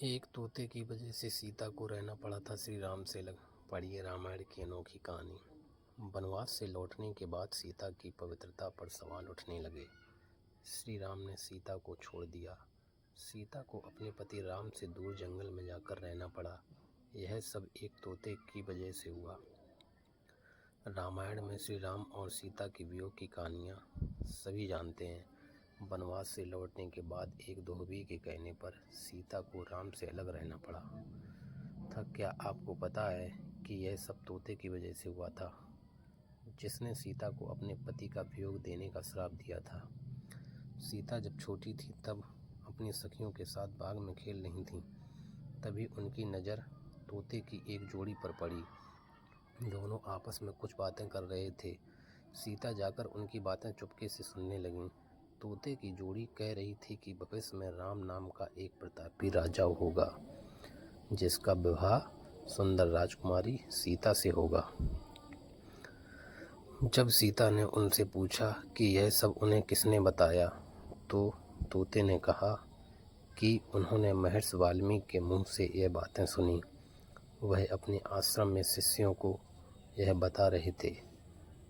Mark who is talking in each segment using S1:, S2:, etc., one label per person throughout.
S1: एक तोते की वजह से सीता को रहना पड़ा था श्री राम से अलग। पढ़िए रामायण की अनोखी कहानी। वनवास से लौटने के बाद सीता की पवित्रता पर सवाल उठने लगे। श्री राम ने सीता को छोड़ दिया। सीता को अपने पति राम से दूर जंगल में जाकर रहना पड़ा। यह सब एक तोते की वजह से हुआ। रामायण में श्री राम और सीता की वियोग की कहानियाँ सभी जानते हैं। वनवास से लौटने के बाद एक धोबी के कहने पर सीता को राम से अलग रहना पड़ा था। क्या आपको पता है कि यह सब तोते की वजह से हुआ था, जिसने सीता को अपने पति का वियोग देने का श्राप दिया था। सीता जब छोटी थी तब अपनी सखियों के साथ बाग में खेल रही थीं। तभी उनकी नज़र तोते की एक जोड़ी पर पड़ी। दोनों आपस में कुछ बातें कर रहे थे। सीता जाकर उनकी बातें चुपके से सुनने लगीं। तोते की जोड़ी कह रही थी कि भविष्य में राम नाम का एक प्रतापी राजा होगा, जिसका विवाह सुंदर राजकुमारी सीता से होगा। जब सीता ने उनसे पूछा कि यह सब उन्हें किसने बताया, तो तोते ने कहा कि उन्होंने महर्षि वाल्मीकि के मुंह से यह बातें सुनी। वह अपने आश्रम में शिष्यों को यह बता रहे थे।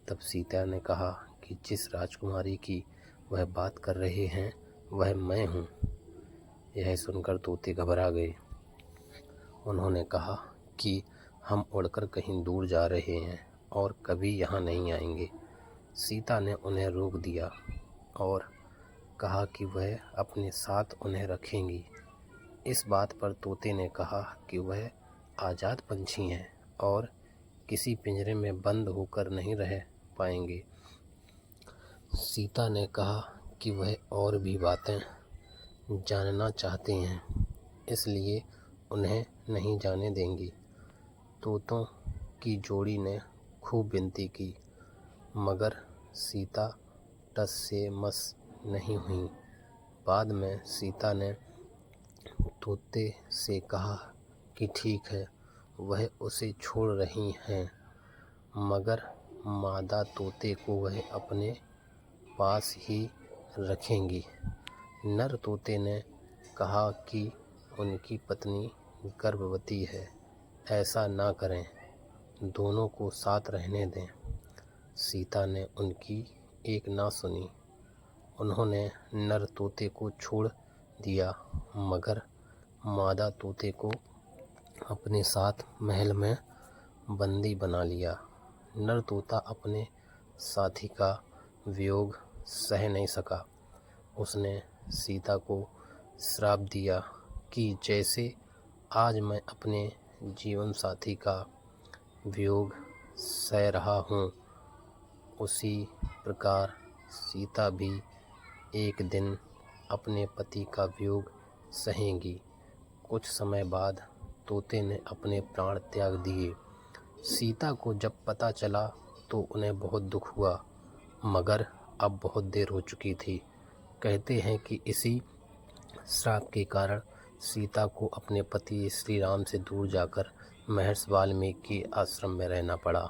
S1: तब सीता ने कहा कि जिस राजकुमारी की वह बात कर रहे हैं वह मैं हूँ। यह सुनकर तोते घबरा गए। उन्होंने कहा कि हम उड़कर कहीं दूर जा रहे हैं और कभी यहाँ नहीं आएंगे। सीता ने उन्हें रोक दिया और कहा कि वह अपने साथ उन्हें रखेंगी। इस बात पर तोते ने कहा कि वह आज़ाद पंछी हैं और किसी पिंजरे में बंद होकर नहीं रह पाएंगे। सीता ने कहा कि वह और भी बातें जानना चाहते हैं, इसलिए उन्हें नहीं जाने देंगी। तोतों की जोड़ी ने खूब विनती की, मगर सीता टस से मस नहीं हुई। बाद में सीता ने तोते से कहा कि ठीक है, वह उसे छोड़ रही हैं, मगर मादा तोते को वह अपने पास ही रखेंगी। नर तोते ने कहा कि उनकी पत्नी गर्भवती है, ऐसा ना करें, दोनों को साथ रहने दें। सीता ने उनकी एक ना सुनी। उन्होंने नर तोते को छोड़ दिया, मगर मादा तोते को अपने साथ महल में बंदी बना लिया। नर तोता अपने साथी का वियोग सह नहीं सका। उसने सीता को श्राप दिया कि जैसे आज मैं अपने जीवन साथी का वियोग सह रहा हूँ, उसी प्रकार सीता भी एक दिन अपने पति का वियोग सहेंगी। कुछ समय बाद तोते ने अपने प्राण त्याग दिए। सीता को जब पता चला तो उन्हें बहुत दुख हुआ, मगर अब बहुत देर हो चुकी थी। कहते हैं कि इसी श्राप के कारण सीता को अपने पति श्री राम से दूर जाकर महर्षि वाल्मीकि के आश्रम में रहना पड़ा।